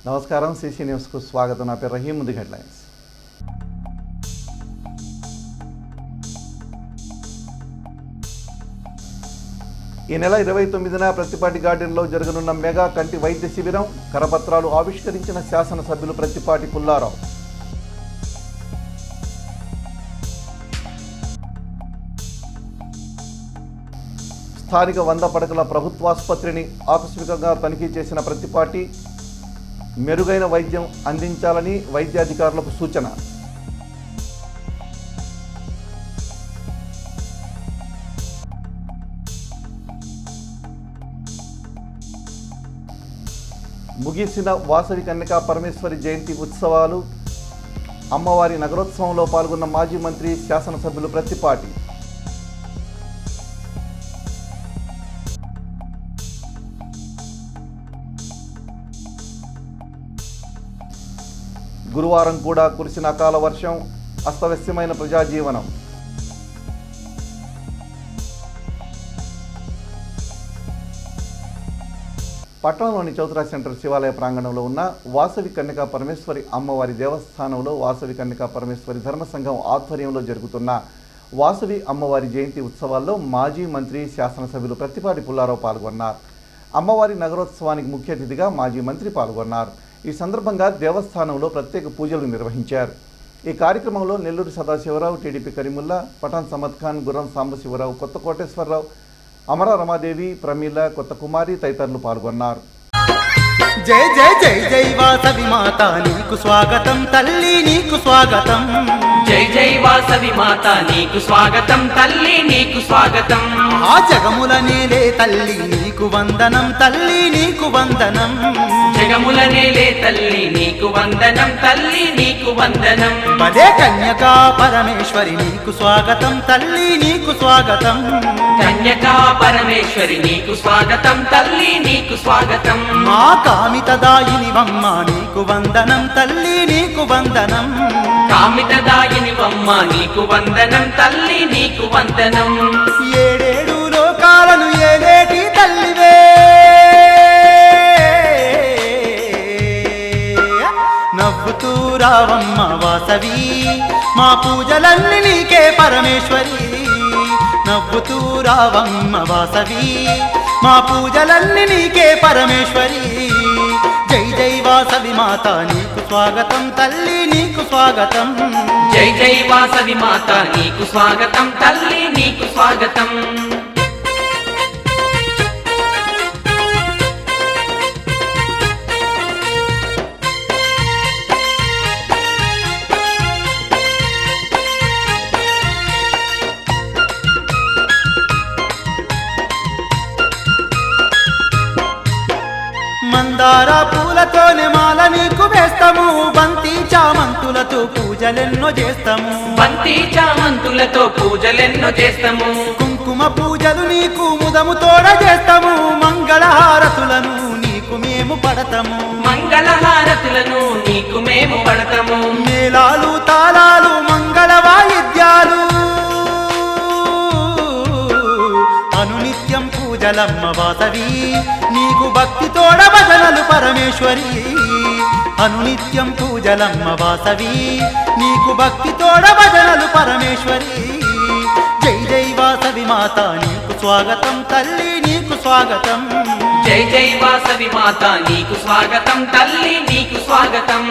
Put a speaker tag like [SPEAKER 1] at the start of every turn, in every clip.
[SPEAKER 1] నమస్కారం సిసి న్యూస్కు స్వాగతం. నా పేరు రహీం. ముందు హెడ్లైన్స్. ఈ నెల 29న ప్రత్తిపాటి గార్డెన్లో జరగనున్న మెగా కంటి వైద్య శిబిరం. కరపత్రాలు ఆవిష్కరించిన శాసనసభ్యులు ప్రత్తిపాటి పుల్లారావు. స్థానిక 100 పడకల ప్రభుత్వాసుపత్రిని ఆకస్మికంగా తనిఖీ చేసిన ప్రత్తిపాటి మెరుగైన వైద్యం అందించాలని వైద్యాధికారులకు సూచన. ముగిసిన వాసవి కన్యకా పరమేశ్వరి జయంతి ఉత్సవాలు. అమ్మవారి నగరోత్సవంలో పాల్గొన్న మాజీ మంత్రి శాసనసభ్యులు ప్రత్తిపాటి. గురువారం కూడా కురిసిన అకాల వర్షం, అస్తవ్యస్తమైన ప్రజాజీవనం. పట్టణంలోని చౌత్రా సెంటర్ శివాలయ ప్రాంగణంలో ఉన్న వాసవి కన్యకా పరమేశ్వరి అమ్మవారి దేవస్థానంలో వాసవి కన్యకా పరమేశ్వరి ధర్మసంఘం ఆధ్వర్యంలో జరుగుతున్న వాసవి అమ్మవారి జయంతి ఉత్సవాల్లో మాజీ మంత్రి శాసనసభ్యులు ప్రత్తిపాటి పుల్లారావు పాల్గొన్నారు. అమ్మవారి నగరోత్సవానికి ముఖ్య అతిథిగా మాజీ మంత్రి పాల్గొన్నారు. ఈ సందర్భంగా దేవస్థానంలో ప్రత్యేక పూజలు నిర్వహించారు. ఈ కార్యక్రమంలో నెల్లూరు సదాశివరావు, టీడీపీ కరీముల్లా, పఠాన్ సమద్ ఖాన్, గుర్రం సాంబశివరావు, కొత్త కోటేశ్వరరావు, అమర రమాదేవి, ప్రమీల, కొత్త కుమారి తదితరులు పాల్గొన్నారు.
[SPEAKER 2] జై జై జై జై వాసవి మాత నీకు స్వాగతం, తల్లి నీకు స్వాగతం.
[SPEAKER 3] జై జై వాసవి మాత నీకు స్వాగతం, తల్లి నీకు స్వాగతం.
[SPEAKER 2] ఆ జగముల నేలే తల్లి నీకు వందనం, తల్లి నీకు వందనం.
[SPEAKER 3] జగముల నేలే తల్లి నీకు వందనం, తల్లి నీకు వందనం.
[SPEAKER 2] పదే కన్యకా పరమేశ్వరి నీకు స్వాగతం, తల్లి నీకు స్వాగతం.
[SPEAKER 3] కన్యకా పరమేశ్వరి నీకు స్వాగతం, తల్లి నీకు స్వాగతం.
[SPEAKER 2] మా కామితదాయినివమ్మ నీకు వందనం, తల్లి నీకు వందనం.
[SPEAKER 3] కామితదాయినివమ్మ నీకు వందనం, తల్లి నీకు వందనం.
[SPEAKER 2] ఏడేడు లోకాలను ఏలేటి తల్లివే, నవ్వుతూ రావమ్మ వాసవి, మా పూజలన్నీ నీకే పరమేశ్వరి. నవ్వుతూ రావమ్మ వాసవి, మా పూజలన్నీ నీకే పరమేశ్వరి. జై జై వాసవి మాత నీకు స్వాగతం, తల్లి నీకు స్వాగతం.
[SPEAKER 3] జై జై వాసవి మాత నీకు స్వాగతం, తల్లి నీకు స్వాగతం.
[SPEAKER 2] మందార పూలతోనే మాల నీకు వేస్తాము, బంతి చామంతులతో పూజలెన్నో చేస్తాము.
[SPEAKER 3] బంతి చామంతులతో పూజలెన్నో చేస్తాము.
[SPEAKER 2] కుంకుమ పూజలు నీకు ముదము తోడ చేస్తాము, మంగళహారతులను నీకు మేము పడతాము.
[SPEAKER 3] మంగళహారతులను నీకు మేము పడతాము.
[SPEAKER 2] మేళాలు తాళాలు మంగళ వాయిద్యాలు అనునిత్యం పూజలమ్మ వాసవి, నీకు భక్తి తోడ భజనలు పరమేశ్వరి. అనునిత్యం పూజలమ్మ వాసవి, నీకు భక్తి తోడ భజనలు పరమేశ్వరి. జై జై వాసవి మాత నీకు స్వాగతం, తల్లి నీకు స్వాగతం.
[SPEAKER 3] జై జై వాసవి మాత నీకు స్వాగతం, తల్లి నీకు స్వాగతం.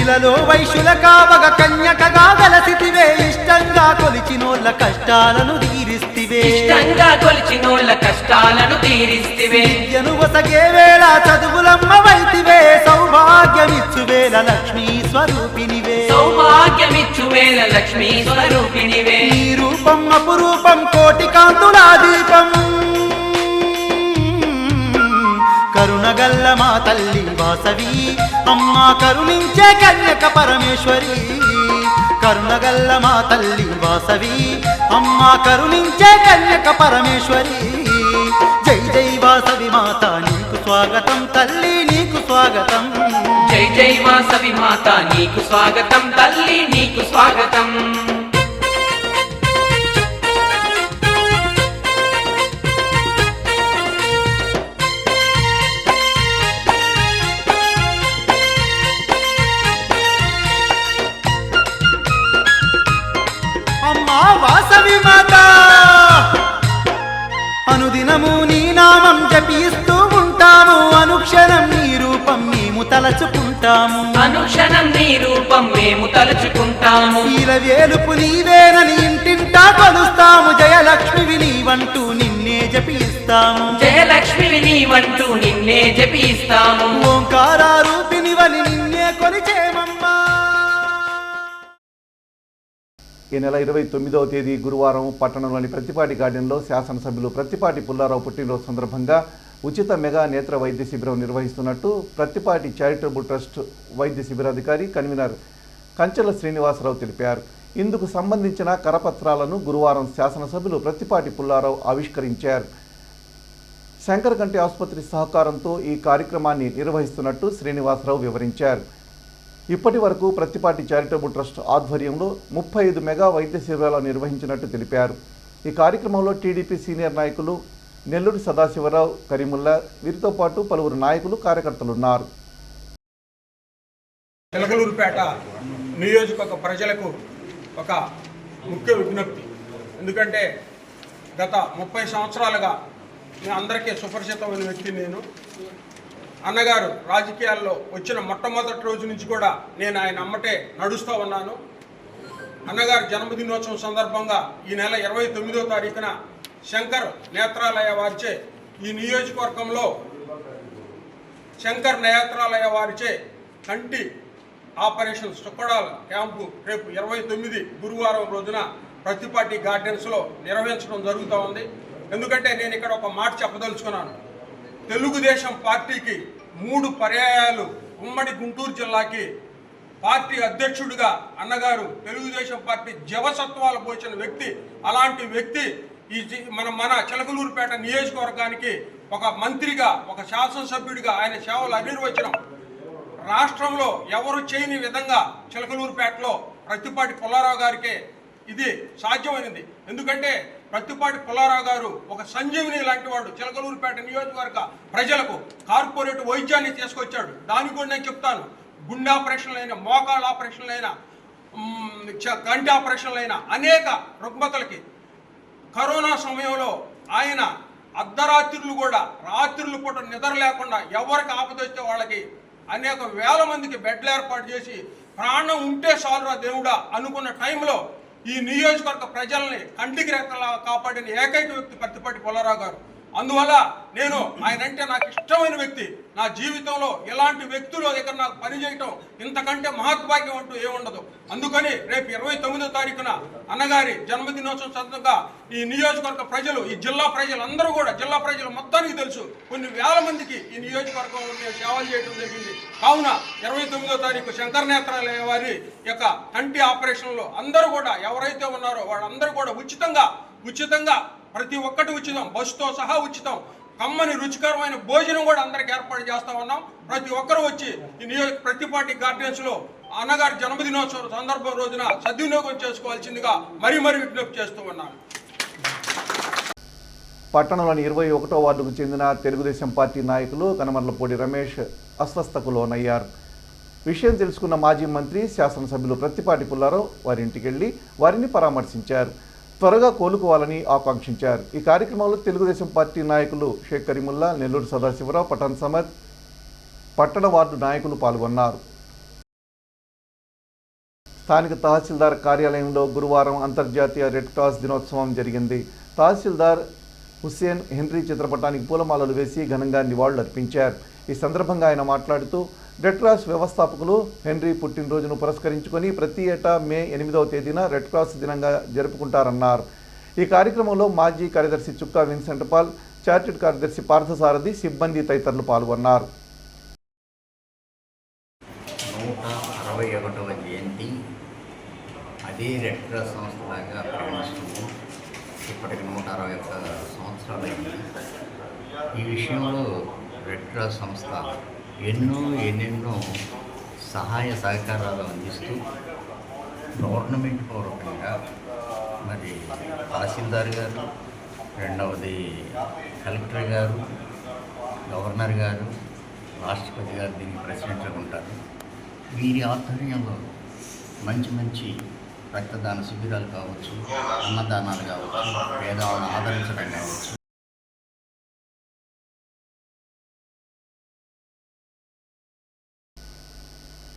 [SPEAKER 2] ఇలలో వైశ్యుల కావగ కన్యకగా వెలసితివే, ఇష్టంగా కొలిచినోళ్ళ కష్టాలను తీరిస్తివే.
[SPEAKER 3] ఇష్టంగా కొలిచినోళ్ళ కష్టాలను తీరిస్తివే.
[SPEAKER 2] విద్యను వసగే వేళ చదువులమ్మ వైతివే, సౌభాగ్యమిచ్చు వేళ లక్ష్మీ స్వరూపినివే.
[SPEAKER 3] సౌభాగ్యమిచ్చు వేళ లక్ష్మీ స్వరూపినివే.
[SPEAKER 2] ఈ రూపం అపురూపం కోటి కాంతులా దీపం, కరుణగల్ల మా తల్లి వాసవి, అమ్మ కరుణించే కన్యక పరమేశ్వరి. కరుణగల్ల మా తల్లి వాసవి, అమ్మ కరుణించే కన్యక పరమేశ్వరి. జై జై వాసవి మాత నీకు స్వాగతం, తల్లి నీకు స్వాగతం.
[SPEAKER 3] జై జై జై వాసవి మాత నీకు స్వాగతం తల్లి నీకు స్వాగతం.
[SPEAKER 2] అమ్మా వాసవి మాత అనుదినము నీ నామం జపిస్తూ ఉంటాము, అనుక్షణం నీ రూపం మేము తలచుకుంటాము,
[SPEAKER 3] అనుక్షణం నీ రూపం మేము తలుచుకుంటాము.
[SPEAKER 2] వేలుపు నీవేనని ఇంటింటా కొలుస్తాము, జయలక్ష్మివి నీవంటూ నిన్నే జపిస్తాము,
[SPEAKER 3] జయలక్ష్మివి నీవంటూ నిన్నే జపిస్తాము.
[SPEAKER 2] ఓంకార రూపినివని నిన్నే కొలిచేమమ్మా.
[SPEAKER 1] ఈ నెల 29వ తేదీ గురువారం పట్టణంలోని ప్రత్తిపాటి గార్డెన్లో శాసనసభ్యులు ప్రత్తిపాటి పుల్లారావు పుట్టినరోజు సందర్భంగా ఉచిత మెగా నేత్ర వైద్య శిబిరం నిర్వహిస్తున్నట్టు ప్రత్తిపాటి చారిటబుల్ ట్రస్ట్ వైద్య శిబిరాధికారి కన్వీనర్ కంచెల శ్రీనివాసరావు తెలిపారు. ఇందుకు సంబంధించిన కరపత్రాలను గురువారం శాసనసభ్యులు ప్రత్తిపాటి పుల్లారావు ఆవిష్కరించారు. శంకర్ కంటి ఆసుపత్రి సహకారంతో ఈ కార్యక్రమాన్ని నిర్వహిస్తున్నట్టు శ్రీనివాసరావు వివరించారు. ఇప్పటి వరకు ప్రత్తిపాటి చారిటబుల్ ట్రస్ట్ ఆధ్వర్యంలో 35 మెగా వైద్య శిబిరాలు నిర్వహించినట్టు తెలిపారు. ఈ కార్యక్రమంలో టీడీపీ సీనియర్ నాయకులు నెల్లూరు సదాశివరావు, కరీముల్లా, వీరితో పాటు పలువురు నాయకులు, కార్యకర్తలు ఉన్నారు.
[SPEAKER 4] చిలకలూరుపేట నియోజకవర్గ ప్రజలకు ఒక ముఖ్య విజ్ఞప్తి. ఎందుకంటే గత 30 సంవత్సరాలుగా అందరికీ సుపరిచితమైన వ్యక్తి నేను. అన్నగారు రాజకీయాల్లో వచ్చిన మొట్టమొదటి రోజు నుంచి కూడా నేను ఆయన అమ్మటే నడుస్తూ ఉన్నాను. అన్నగారు జన్మదినోత్సవం సందర్భంగా ఈ నెల 29వ తారీఖున శంకర్ నేత్రాలయ వారిచే ఈ నియోజకవర్గంలో శంకర్ నేత్రాలయ వారిచే కంటి ఆపరేషన్ చుక్కడాల క్యాంపు రేపు 29 గురువారం రోజున ప్రత్తిపాటి గార్డెన్స్లో నిర్వహించడం జరుగుతూ ఉంది. ఎందుకంటే నేను ఇక్కడ ఒక మాట చెప్పదలుచుకున్నాను. తెలుగుదేశం పార్టీకి 3 పర్యాయాలు ఉమ్మడి గుంటూరు జిల్లాకి పార్టీ అధ్యక్షుడిగా అన్నగారు తెలుగుదేశం పార్టీ జవసత్వాలు పోసిన వ్యక్తి. అలాంటి వ్యక్తి మన చిలకలూరుపేట నియోజకవర్గానికి ఒక మంత్రిగా, ఒక శాసనసభ్యుడిగా ఆయన సేవలు నిర్వహించడం రాష్ట్రంలో ఎవరు చేయని విధంగా చిలకలూరుపేటలో ప్రత్తిపాటి పుల్లారావు గారికే ఇది సాధ్యమైనది. ఎందుకంటే ప్రత్తిపాటి పుల్లారావు గారు ఒక సంజీవిని లాంటి వాడు. చిలకలూరుపేట నియోజకవర్గ ప్రజలకు కార్పొరేట్ వైద్యాన్ని తీసుకొచ్చాడు. దానికి కూడా నేను చెప్తాను, గుండె ఆపరేషన్లైనా, మోకాళ్ళ ఆపరేషన్లైనా, కంటి ఆపరేషన్లైనా అనేక రుగ్మతలకి కరోనా సమయంలో ఆయన అర్ధరాత్రులు కూడా రాత్రులు పూట నిద్ర లేకుండా ఎవరికి ఆపదొస్తే వాళ్ళకి అనేక వేల మందికి బెడ్లు ఏర్పాటు చేసి ప్రాణం ఉంటే చాలురా దేవుడా అనుకున్న టైంలో ఈ నియోజకవర్గ ప్రజల్ని కంటికి రెక్కలా కాపాడిన ఏకైక వ్యక్తి ప్రత్తిపాటి పుల్లారావు గారు. అందువల్ల నేను ఆయన అంటే నాకు ఇష్టమైన వ్యక్తి. నా జీవితంలో ఇలాంటి వ్యక్తులు దగ్గర నాకు పనిచేయటం ఇంతకంటే మహత్భాగ్యం అంటూ ఏముండదు. అందుకని రేపు 29వ తారీఖున అన్నగారి జన్మదినోత్సవం సందర్భంగా ఈ నియోజకవర్గ ప్రజలు, ఈ జిల్లా ప్రజలందరూ కూడా, జిల్లా ప్రజలు మొత్తానికి తెలుసు, కొన్ని వేల మందికి ఈ నియోజకవర్గంలో మేము సేవలు చేయడం జరిగింది. కావున 29వ తారీఖు శంకర్ నేత్రాలయ వారి యొక్క కంటి ఆపరేషన్లో అందరూ కూడా ఎవరైతే ఉన్నారో వాళ్ళందరూ కూడా ఉచితంగా ప్రతి ఒక్కటి ఉచితం, బస్సుతో సహా ఉచితం, కమ్మని రుచికరమైన భోజనం కూడా అందరికి ఏర్పాటు చేస్తా ఉన్నాం. ప్రతి ఒక్కరూ వచ్చి ఈ ప్రత్తిపాటి గార్డెన్స్లో అన్నగారి జన్మదినోత్సవం సందర్భం రోజున సద్వినియోగం చేసుకోవాల్సిందిగా మరీ విజ్ఞప్తి చేస్తూ ఉన్నాను.
[SPEAKER 1] పట్టణంలోని 21వ వార్డుకు చెందిన తెలుగుదేశం పార్టీ నాయకులు కనమర్లపూడి రమేష్ అస్వస్థకు లోనయ్యారు. విషయం తెలుసుకున్న మాజీ మంత్రి, శాసనసభ్యులు ప్రత్తిపాటి పుల్లారావు వారి ఇంటికి వెళ్లి వారిని పరామర్శించారు. త్వరగా కోలుకోవాలని ఆకాంక్షించారు. ఈ కార్యక్రమంలో తెలుగుదేశం పార్టీ నాయకులు షేక్ కరీముల్లా, నెల్లూరు సదాశివరావు, పఠాన్ సమద్, పట్టణ వార్డు నాయకులు పాల్గొన్నారు. స్థానిక తహసీల్దార్ కార్యాలయంలో గురువారం అంతర్జాతీయ రెడ్ క్రాస్ దినోత్సవం జరిగింది. తహసీల్దార్ హుస్సేన్ హెన్రీ చిత్రపటానికి పూలమాలలు వేసి ఘనంగా నివాళులర్పించారు. ఈ సందర్భంగా ఆయన మాట్లాడుతూ రెడ్ క్రాస్ వ్యవస్థాపకులు హెన్రీ పుట్టినరోజును పురస్కరించుకొని ప్రతి ఏటా మే 8వ తేదీన రెడ్ క్రాస్ దినంగా జరుపుకుంటారన్నారు. ఈ కార్యక్రమంలో మాజీ కార్యదర్శి చుక్కా విన్సెంట్ పాల్, చార్టెడ్ కార్యదర్శి పార్థసారథి, సిబ్బంది తదితరులు పాల్గొన్నారు.
[SPEAKER 5] 161వ జయంతి అదే రెడ్ క్రాస్ సంస్థలాగా పరిగణిస్తుంది. ఇప్పటికి 161 సంవత్సరాలు అయింది. ఈ విషయంలో రెడ్ క్రాస్ సంస్థ ఎన్నెన్నో సహాయ సహకారాలు అందిస్తూ గవర్నమెంట్ పూర్వకంగా మరి తహసీల్దార్ గారు, రెండవది కలెక్టర్ గారు, గవర్నర్ గారు, రాష్ట్రపతి గారు దీనికి ప్రెసిడెంట్గా ఉంటారు. వీరి ఆధ్వర్యంలో మంచి మంచి రక్తదాన శిబిరాలు కావచ్చు, అన్నదానాలు కావచ్చు, పేదలను ఆదరించడం కావచ్చు.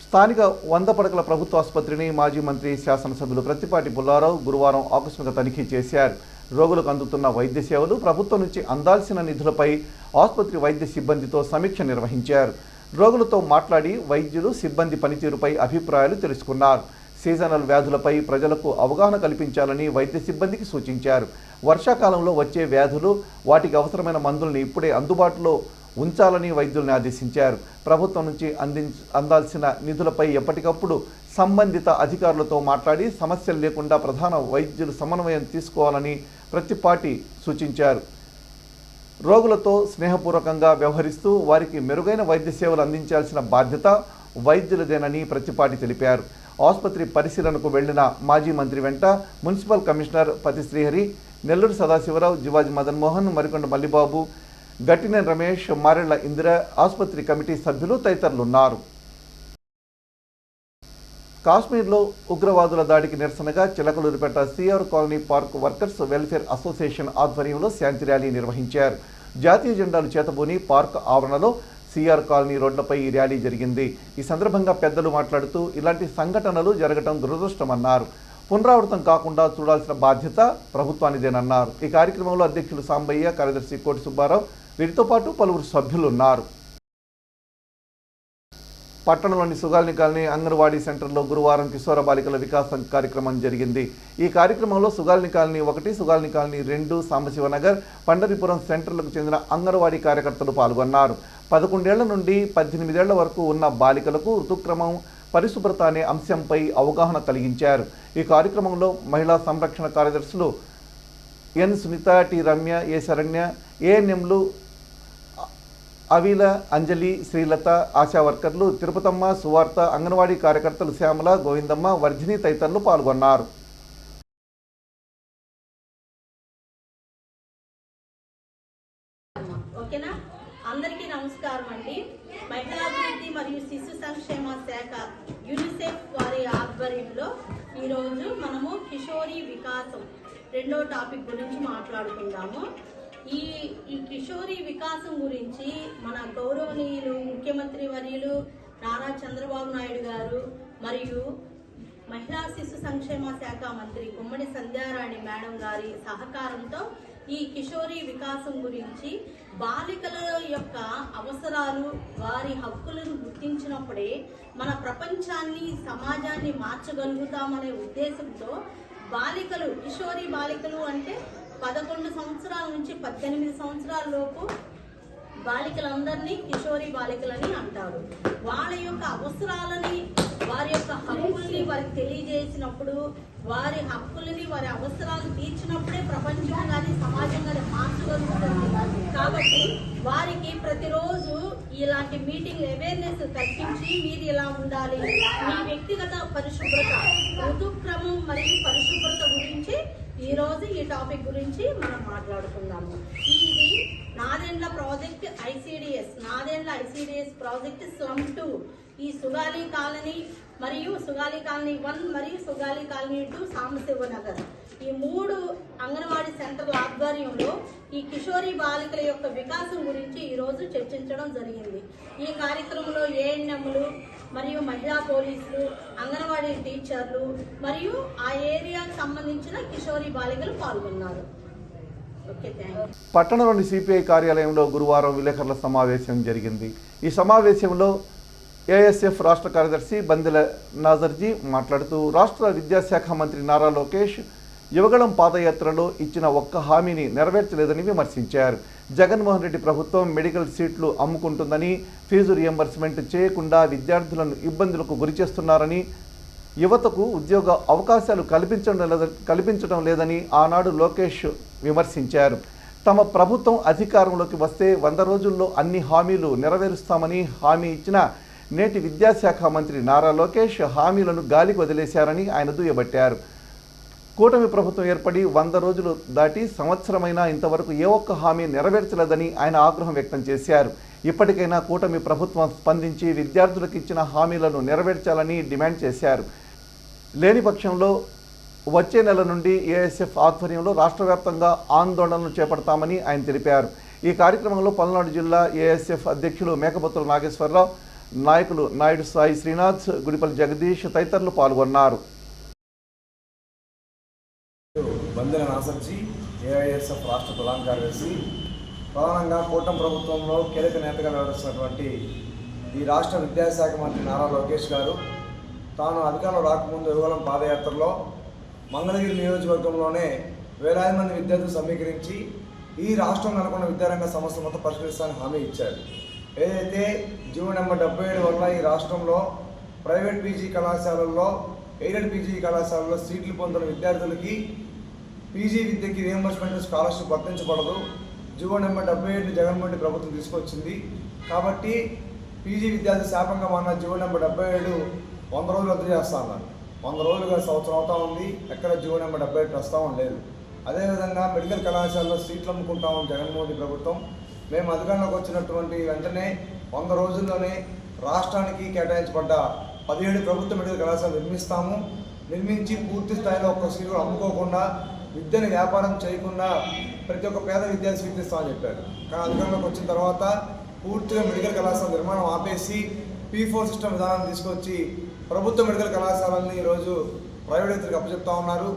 [SPEAKER 1] స్థానిక 100 పడకల ప్రభుత్వ ఆసుపత్రిని మాజీ మంత్రి శాసనసభ్యులు ప్రత్తిపాటి పుల్లారావు గురువారం ఆకస్మిక తనిఖీ చేశారు. రోగులకు అందుతున్న వైద్య సేవలు, ప్రభుత్వం నుంచి అందాల్సిన నిధులపై ఆసుపత్రి వైద్య సిబ్బందితో సమీక్ష నిర్వహించారు. రోగులతో మాట్లాడి వైద్యులు, సిబ్బంది పనితీరుపై అభిప్రాయాలు తెలుసుకున్నారు. సీజనల్ వ్యాధులపై ప్రజలకు అవగాహన కల్పించాలని వైద్య సిబ్బందికి సూచించారు. వర్షాకాలంలో వచ్చే వ్యాధులు, వాటికి అవసరమైన మందుల్ని ఇప్పుడే అందుబాటులో ఉంచాలని వైద్యుల్ని ఆదేశించారు. ప్రభుత్వం నుంచి అందాల్సిన నిధులపై ఎప్పటికప్పుడు సంబంధిత అధికారులతో మాట్లాడి సమస్యలు లేకుండా ప్రధాన వైద్యులు సమన్వయం తీసుకోవాలని ప్రత్తిపాటి సూచించారు. రోగులతో స్నేహపూర్వకంగా వ్యవహరిస్తూ వారికి మెరుగైన వైద్య సేవలు అందించాల్సిన బాధ్యత వైద్యులదేనని ప్రత్తిపాటి తెలిపారు. ఆసుపత్రి పరిశీలనకు వెళ్లిన మాజీ మంత్రి వెంట మున్సిపల్ కమిషనర్ పతి శ్రీహరి, నెల్లూరు సదాశివరావు, జివాజీ మదన్మోహన్, మరికొండ మల్లిబాబు, గట్టినేని రమేష్, మారెళ్ల ఇందిర, ఆసుపత్రి కమిటీ సభ్యులు తదితరులున్నారు. కాశ్మీర్లో ఉగ్రవాదుల దాడికి నిరసనగా Chilakaluripet CR colony park workers welfare association ఆధ్వర్యంలో శాంతి ర్యాలీ నిర్వహించారు. జాతీయ జెండాలు చేతబూని పార్క్ ఆవరణలో సిఆర్ కాలనీ రోడ్లపై ఈ ర్యాలీ జరిగింది. ఈ సందర్భంగా పెద్దలు మాట్లాడుతూ ఇలాంటి సంఘటనలు జరగడం దురదృష్టమన్నారు. పునరావృతం కాకుండా చూడాల్సిన బాధ్యత ప్రభుత్వానిదేనన్నారు. ఈ కార్యక్రమంలో అధ్యక్షులు సాంబయ్య, కార్యదర్శి కోటి సుబ్బారావు, వీరితో పాటు పలువురు సభ్యులు ఉన్నారు. పట్టణంలోని సుగాల్ని కాలనీ అంగన్వాడీ సెంటర్లో గురువారం కిశోర బాలికల వికాసం కార్యక్రమం జరిగింది. ఈ కార్యక్రమంలో సుగాల్ని కాలనీ 1, సుగాల్ని కాలనీ 2, సాంబశివనగర్, పండరిపురం సెంటర్లకు చెందిన అంగన్వాడీ కార్యకర్తలు పాల్గొన్నారు. 11 ఏళ్ల నుండి 18 ఏళ్ల వరకు ఉన్న బాలికలకు ఋతుక్రమం, పరిశుభ్రత అనే అంశంపై అవగాహన కలిగించారు. ఈ కార్యక్రమంలో మహిళా సంరక్షణ కార్యదర్శులు ఎన్ సునీత, టి రమ్య, ఏ శరణ్య, ఏఎన్ఎంలు అవిల, అంజలి, శ్రీలత, ఆశా వర్కర్లు తిరుపతమ్మ, సువార్త, అంగన్వాడీ కార్యకర్తలు శ్యామల, గోవిందమ్మ, వర్ధిని తదితరులు పాల్గొన్నారు.
[SPEAKER 6] ఓకేనా? అందరికీ నమస్కారం అండి. మహిళాభివృద్ధి మరియు శిశు సంక్షేమ శాఖ యూనిసెఫ్ వారి ఆధ్వర్యంలో ఈరోజు మనము కిషోరీ వికాసం 2వ టాపిక్ గురించి మాట్లాడుకుందాము. ఈ కిషోరీ వికాసం గురించి మన గౌరవనీయులు ముఖ్యమంత్రి వర్యులు నారా చంద్రబాబు నాయుడు గారు మరియు మహిళా శిశు సంక్షేమ శాఖ మంత్రి గుమ్మడి సంధ్యారాణి మేడం గారి సహకారంతో ఈ కిషోరీ వికాసం గురించి బాలికల యొక్క అవసరాలు, వారి హక్కులను గుర్తించినప్పుడే మన ప్రపంచాన్ని, సమాజాన్ని మార్చగలుగుతామనే ఉద్దేశంతో బాలికలు, కిషోరీ బాలికలు అంటే 11 సంవత్సరాల నుంచి 18 సంవత్సరాల లోపు బాలికలందరినీ కిషోరీ బాలికలని అంటారు. వాళ్ళ యొక్క అవసరాలని, వారి యొక్క హక్కుల్ని వారికి తెలియజేసినప్పుడు, వారి హక్కులని, వారి అవసరాలను తీర్చినప్పుడే ప్రపంచం కానీ సమాజం కానీ మార్చగలుగుతుంది. కాబట్టి వారికి ప్రతిరోజు ఇలాంటి మీటింగ్ అవేర్నెస్ కల్పించి మీరు ఇలా ఉండాలి, మీ వ్యక్తిగత పరిశుభ్రత, ఋతుక్రమం మరియు పరిశుభ్రత గురించి ఈరోజు ఈ టాపిక్ గురించి మనం మాట్లాడుకుందాము. ఇది Nadendla project ICDS project slum 2 ఈ సుగాలి కాలనీ మరియు సుగాలి కాలనీ 1 మరియు సుగాలి కాలనీ 2 సాంబశివనగర్ ఈ 3 అంగన్వాడీ సెంటర్ల ఆధ్వర్యంలో ఈ కిషోరీ బాలికల యొక్క వికాసం గురించి ఈరోజు చర్చించడం జరిగింది. ఈ కార్యక్రమంలో ఏఎన్ఎంలు మరియు మహిళా పోలీసులు, అంగన్వాడీ టీచర్లు మరియు ఆ ఏరియాకు సంబంధించిన కిషోరీ బాలికలు పాల్గొన్నారు.
[SPEAKER 1] పట్టణంలోని సిపిఐ కార్యాలయంలో గురువారం విలేకరుల సమావేశం జరిగింది. ఈ సమావేశంలో ఏఎస్ఎఫ్ రాష్ట్ర కార్యదర్శి బందెల నాజర్జీ మాట్లాడుతూ రాష్ట్ర విద్యాశాఖ మంత్రి నారా లోకేష్ యువగళం పాదయాత్రలో ఇచ్చిన ఒక్క హామీని నెరవేర్చలేదని విమర్శించారు. జగన్మోహన్ రెడ్డి ప్రభుత్వం మెడికల్ సీట్లు అమ్ముకుంటుందని, ఫీజు రియంబర్స్మెంట్ చేయకుండా విద్యార్థులను ఇబ్బందులకు గురిచేస్తున్నారని, యువతకు ఉద్యోగ అవకాశాలు కల్పించడం లేదని ఆనాడు లోకేష్ విమర్శించారు. తమ ప్రభుత్వం అధికారంలోకి వస్తే 100 రోజుల్లో అన్ని హామీలు నెరవేరుస్తామని హామీ ఇచ్చిన నేటి విద్యాశాఖ మంత్రి నారా లోకేష్ హామీలను గాలికి వదిలేశారని ఆయన దుయ్యబట్టారు. కూటమి ప్రభుత్వం ఏర్పడి 100 రోజులు దాటి సంవత్సరమైనా ఇంతవరకు ఏ ఒక్క హామీ నెరవేర్చలేదని ఆయన ఆగ్రహం వ్యక్తం చేశారు. ఇప్పటికైనా కూటమి ప్రభుత్వం స్పందించి విద్యార్థులకు ఇచ్చిన హామీలను నెరవేర్చాలని డిమాండ్ చేశారు. లేని పక్షంలో వచ్చే నెల నుండి ఏఎస్ఎఫ్ ఆధ్వర్యంలో రాష్ట్ర వ్యాప్తంగా ఆందోళనలు చేపడతామని ఆయన తెలిపారు. ఈ కార్యక్రమంలో పల్నాడు జిల్లా ఏఎస్ఎఫ్ అధ్యక్షులు మేకపత్తుల నాగేశ్వరరావు, నాయకులు నాయుడు సాయి శ్రీనాథ్, గుడిపల్లి జగదీష్ తదితరులు పాల్గొన్నారు.
[SPEAKER 7] బందెల నాసర్జీ, ఏఐఎస్ఎఫ్ రాష్ట్ర ప్రధాన కార్యదర్శి. ప్రధానంగా కూటమి ప్రభుత్వంలో కీలక నేతగా వ్యవహరిస్తున్నటువంటి ఈ రాష్ట్ర విద్యాశాఖ మంత్రి నారా లోకేష్ గారు తాను అధికారంలో రాకముందు యువగలం పాదయాత్రలో మంగళగిరి నియోజకవర్గంలోనే వేలాది మంది విద్యార్థులు సమీకరించి ఈ రాష్ట్రం నెలకొన్న విద్యారంగ సమస్య మొత్తం పరిష్కరిస్తానని హామీ ఇచ్చారు. ఏదైతే జీవో నెంబర్ 77 వల్ల ఈ రాష్ట్రంలో ప్రైవేట్ పీజీ కళాశాలల్లో, ఎయిడెడ్ పీజీ కళాశాలలో సీట్లు పొందిన విద్యార్థులకి పీజీ విద్యకి రియంబర్స్మెంట్ స్కాలర్షిప్ వర్తించబడదు. జీవో నెంబర్ 77 జగన్మోహన్ రెడ్డి ప్రభుత్వం తీసుకొచ్చింది. కాబట్టి పీజీ విద్యార్థి శాపంగా మారిన జీవో నెంబర్ 77 100 రోజులు రద్దు చేస్తా అన్నారు. 100 రోజులుగా సంవత్సరం అవుతా ఉంది, ఎక్కడ జీవో నెంబర్ 77 ప్రస్తావన లేదు. అదేవిధంగా మెడికల్ కళాశాలలో సీట్లు అమ్ముకుంటామని జగన్మోహన్ రెడ్డి ప్రభుత్వం. మేము అధికారంలోకి వచ్చినటువంటి వెంటనే 100 రోజుల్లోనే రాష్ట్రానికి కేటాయించబడ్డ 17 ప్రభుత్వ మెడికల్ కళాశాలలు నిర్మించి పూర్తి స్థాయిలో ఒక్క సీట్లు అమ్ముకోకుండా, విద్యను వ్యాపారం చేయకుండా ప్రతి ఒక్క పేద విద్యార్థి స్వీకరిస్తామని చెప్పారు. కానీ అధికారంలోకి వచ్చిన తర్వాత పూర్తిగా మెడికల్ కళాశాల నిర్మాణం ఆపేసి P4 సిస్టమ్ విధానాన్ని తీసుకొచ్చి ప్రభుత్వ మెడికల్ కళాశాలన్నీ ఈరోజు ప్రైవేట్ వ్యక్తులకు అప్పచెప్తా ఉన్నారు.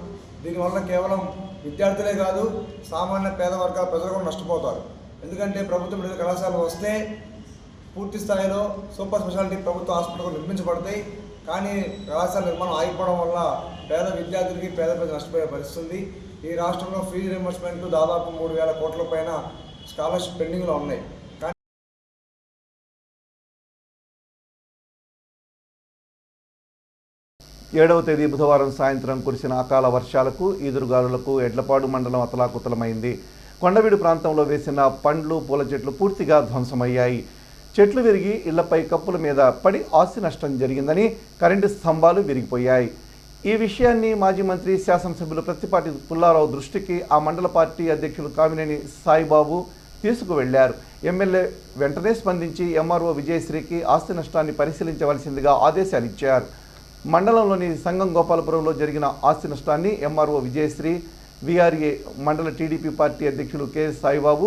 [SPEAKER 7] దీనివల్ల కేవలం విద్యార్థులే కాదు, సామాన్య పేద వర్గాల ప్రజలు కూడా నష్టపోతారు. ఎందుకంటే ప్రభుత్వ మెడికల్ కళాశాలలు వస్తే పూర్తి స్థాయిలో సూపర్ స్పెషాలిటీ ప్రభుత్వ హాస్పిటల్ నిర్మించబడతాయి. కానీ కళాశాల నిర్మాణం ఆగిపోవడం వల్ల పేద విద్యార్థులకి పేద ప్రజలు నష్టపోయే పరిస్థితి. ఈ రాష్ట్రంలో ఫీజు రియంబర్స్మెంట్ దాదాపు 3,000 కోట్ల పైన స్కాలర్షిప్ పెండింగ్లో ఉన్నాయి.
[SPEAKER 1] 7వ తేదీ బుధవారం సాయంత్రం కురిసిన అకాల వర్షాలకు, ఈదురుగాలులకు ఎడ్లపాడు మండలం అతలాకుతలమైంది. కొండవీడు ప్రాంతంలో వేసిన పండ్లు, పూల చెట్లు పూర్తిగా ధ్వంసమయ్యాయి. చెట్లు విరిగి ఇళ్లపై కప్పుల మీద పడి ఆస్తి నష్టం జరిగిందని, కరెంటు స్తంభాలు విరిగిపోయాయి. ఈ విషయాన్ని మాజీ మంత్రి శాసనసభ్యులు ప్రత్తిపాటి పుల్లారావు దృష్టికి ఆ మండల పార్టీ అధ్యక్షులు కామినేని సాయిబాబు తీసుకువెళ్లారు. ఎమ్మెల్యే వెంటనే స్పందించి ఎంఆర్ఓ విజయశ్రీకి ఆస్తి నష్టాన్ని పరిశీలించవలసిందిగా ఆదేశాలు ఇచ్చారు. మండలంలోని సంగం గోపాలపురంలో జరిగిన ఆస్తి నష్టాన్ని ఎంఆర్ఓ విజయశ్రీ, విఆర్ఏ మండల టీడీపీ పార్టీ అధ్యక్షులు K Saibaba,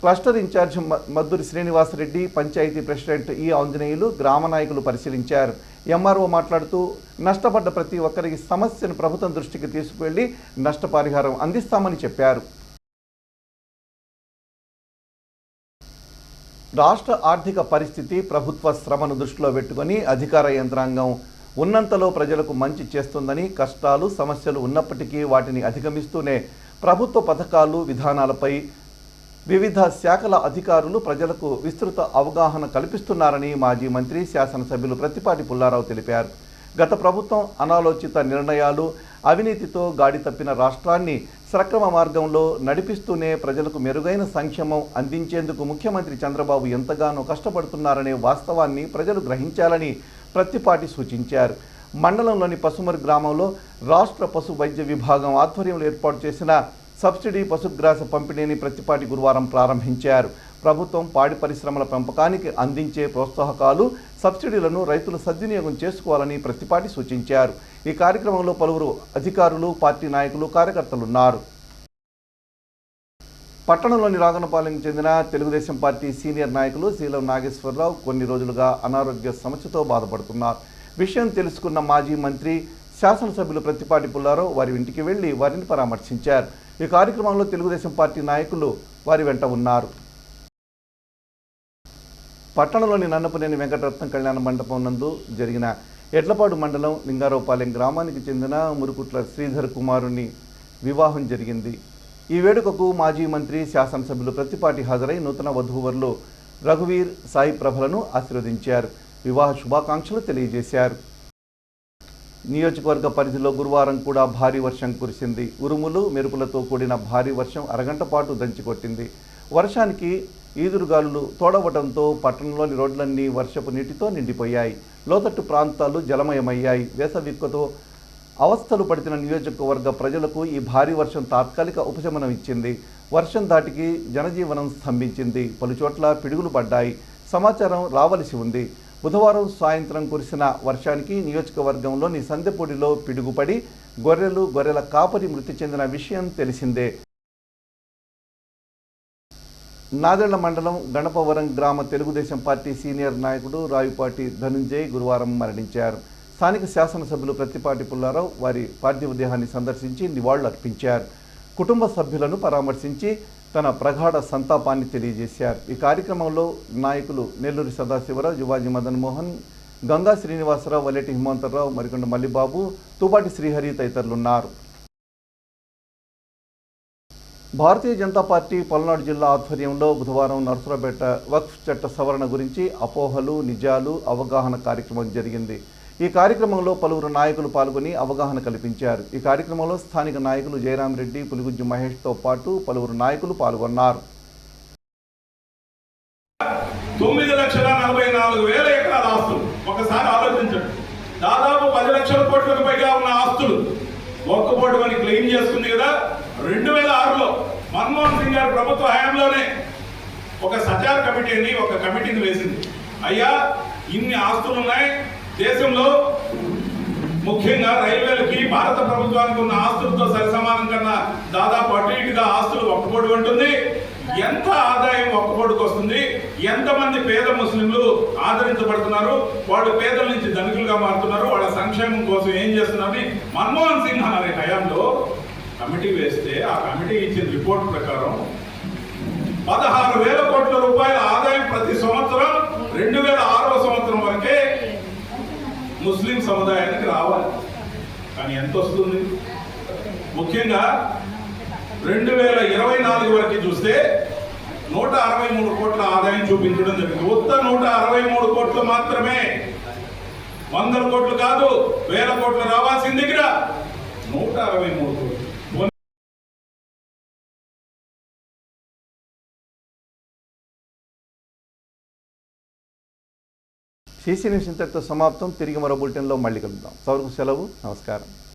[SPEAKER 1] cluster in-charge Madduri Srinivasa Reddy, panchayat president E Anjaneyulu, గ్రామ నాయకులు పరిశీలించారు. ఎంఆర్ఓ మాట్లాడుతూ నష్టపడ్డ ప్రతి ఒక్కరికి సమస్యను ప్రభుత్వం దృష్టికి తీసుకువెళ్లి నష్టపరిహారం అందిస్తామని చెప్పారు. రాష్ట్ర ఆర్థిక పరిస్థితి, ప్రభుత్వ శ్రమను దృష్టిలో పెట్టుకొని అధికార యంత్రాంగం ఉన్నంతలో ప్రజలకు మంచి చేస్తుందని, కష్టాలు, సమస్యలు ఉన్నప్పటికీ వాటిని అధిగమిస్తూనే ప్రభుత్వ పథకాలు, విధానాలపై వివిధ శాఖల అధికారులు ప్రజలకు విస్తృత అవగాహన కల్పిస్తున్నారని మాజీ మంత్రి శాసనసభ్యులు ప్రత్తిపాటి పుల్లారావు తెలిపారు. గత ప్రభుత్వం అనాలోచిత నిర్ణయాలు, అవినీతితో గాడి తప్పిన రాష్ట్రాన్ని సక్రమ మార్గంలో నడిపిస్తూనే ప్రజలకు మెరుగైన సంక్షేమం అందించేందుకు ముఖ్యమంత్రి చంద్రబాబు ఎంతగానో కష్టపడుతున్నారనే వాస్తవాన్ని ప్రజలు గ్రహించాలని ప్రత్తిపాటి సూచించారు. మండలంలోని పసుమరు గ్రామంలో రాష్ట్ర పశు వైద్య విభాగం ఆధ్వర్యంలో ఏర్పాటు చేసిన సబ్సిడీ పశుగ్రాస పంపిణీని ప్రత్తిపాటి గురువారం ప్రారంభించారు. ప్రభుత్వం పాడి పరిశ్రమల పెంపకానికి అందించే ప్రోత్సాహకాలు, సబ్సిడీలను రైతులు సద్వినియోగం చేసుకోవాలని ప్రత్తిపాటి సూచించారు. ఈ కార్యక్రమంలో పలువురు అధికారులు, పార్టీ నాయకులు, కార్యకర్తలున్నారు. పట్టణంలోని రాగనపాలెంకు చెందిన తెలుగుదేశం పార్టీ సీనియర్ నాయకులు శీలం నాగేశ్వరరావు కొన్ని రోజులుగా అనారోగ్య సమస్యతో బాధపడుతున్నారు. విషయం తెలుసుకున్న మాజీ మంత్రి శాసనసభ్యులు ప్రత్తిపాటి పుల్లారావు వారి ఇంటికి వెళ్లి వారిని పరామర్శించారు. ఈ కార్యక్రమంలో తెలుగుదేశం పార్టీ నాయకులు వారి వెంట ఉన్నారు. పట్టణంలోని నన్నపనేని వెంకటరత్నం కళ్యాణ మండపం నందు జరిగిన ఎడ్లపాడు మండలం లింగారావుపాలెం గ్రామానికి చెందిన మురుకుట్ల శ్రీధర్ కుమారుని వివాహం జరిగింది. ఈ వేడుకకు మాజీ మంత్రి శాసనసభ్యులు ప్రత్తిపాటి హాజరై నూతన వధూవరులు రఘువీర్, సాయి ప్రభలను ఆశీర్వదించారు. వివాహ శుభాకాంక్షలు తెలియజేశారు. నియోజకవర్గ పరిధిలో గురువారం కూడా భారీ వర్షం కురిసింది. ఉరుములు, మెరుపులతో కూడిన భారీ వర్షం అరగంట పాటు దంచికొట్టింది. వర్షానికి ఈదురుగాలులు తోడవటంతో పట్టణంలోని రోడ్లన్నీ వర్షపు నీటితో నిండిపోయాయి. లోతట్టు ప్రాంతాలు జలమయమయ్యాయి. వేసవిక్కుతో అవస్థలు పడుతున్న నియోజకవర్గ ప్రజలకు ఈ భారీ వర్షం తాత్కాలిక ఉపశమనం ఇచ్చింది. వర్షం దాటికి జనజీవనం స్తంభించింది. పలుచోట్ల పిడుగులు పడ్డాయి. సమాచారం రావలసి ఉంది. బుధవారం సాయంత్రం కురిసిన వర్షానికి నియోజకవర్గంలోని సందెపూడిలో పిడుగుపడి గొర్రెల కాపరి మృతి చెందిన విషయం తెలిసిందే. నాదెళ్ల మండలం గణపవరం గ్రామ తెలుగుదేశం పార్టీ సీనియర్ నాయకుడు రావిపాటి ధనుంజయ్ గురువారం మరణించారు. స్థానిక శాసనసభ్యులు ప్రత్తిపాటి పుల్లారావు వారి పార్థివ దేహాన్ని సందర్శించి నివాళులర్పించారు. కుటుంబ సభ్యులను పరామర్శించి తన ప్రగాఢ సంతాపాన్ని తెలియజేశారు. ఈ కార్యక్రమంలో నాయకులు నెల్లూరి సదాశివరావు, యువాజీ మదన్ మోహన్, గంగా శ్రీనివాసరావు, వల్లెటి హిమంతరావు, మరికొండ మల్లిబాబు, తుపాటి శ్రీహరి తదితరులున్నారు. భారతీయ జనతా పార్టీ పల్నాడు జిల్లా ఆధ్వర్యంలో బుధవారం నర్సరావుపేట వక్ఫ్ చట్ట సవరణ గురించి అపోహలు, నిజాలు, అవగాహన కార్యక్రమం జరిగింది. ఈ కార్యక్రమంలో పలువురు నాయకులు పాల్గొని అవగాహన కల్పించారు. ఈ కార్యక్రమంలో స్థానిక నాయకులు జయరామరెడ్డి, పులిగుజ్జు మహేష్తో పాటు పలువురు నాయకులు పాల్గొన్నారు.
[SPEAKER 8] 9,44,000 ఎకరాల ఆస్తులు ఒకసారి ఆలోచించండి. దాదాపు 10 లక్షల కోట్లకు పైగా ఉన్న ఆస్తులు ఒక్కపోటు అని క్లెయిమ్ చేసుకుంది కదా. 2006లో మన్మోహన్ సింగ్ గారి ప్రభుత్వ హయాంలోనే ఒక సచార్ కమిటీని ఒక కమిటీని వేసింది. అయ్యా, ఇన్ని ఆస్తులు ఉన్నాయి దేశంలో, ముఖ్యంగా రైల్వేలకి భారత ప్రభుత్వానికి ఉన్న ఆస్తులతో సరిసమానం కన్నా దాదాపు అటు ఇటుగా ఆస్తులు ఒక్కపోటు ఉంటుంది. ఎంత ఆదాయం ఒక్కపోటుకు వస్తుంది, ఎంతమంది పేద ముస్లింలు ఆదరించబడుతున్నారు, వాళ్ళు పేదల నుంచి ధనికులుగా మారుతున్నారు, వాళ్ళ సంక్షేమం కోసం ఏం చేస్తున్నారని మన్మోహన్ సింగ్ అనే హయాంలో కమిటీ వేస్తే ఆ కమిటీ ఇచ్చిన రిపోర్ట్ ప్రకారం 16,000 కోట్ల రూపాయల ఆదాయం ప్రతి సంవత్సరం 2006వ సంవత్సరం వరకే ముస్లిం సముదాయానికి రావాలి. కానీ ఎంత వస్తుంది? ముఖ్యంగా 2024 వరకు చూస్తే 163 కోట్ల ఆదాయం చూపించడం జరిగింది. మొత్త 163 కోట్లు మాత్రమే, 100 కోట్లు కాదు, 1000 కోట్లు రావాల్సిన దగ్గర 163 కోట్లు.
[SPEAKER 1] సీసీ న్యూస్ ఇంతటితో సమాప్తం. తిరిగి మరో బులెటిన్లో మళ్ళీ కలుద్దాం. సవరకు సెలవు. నమస్కారం.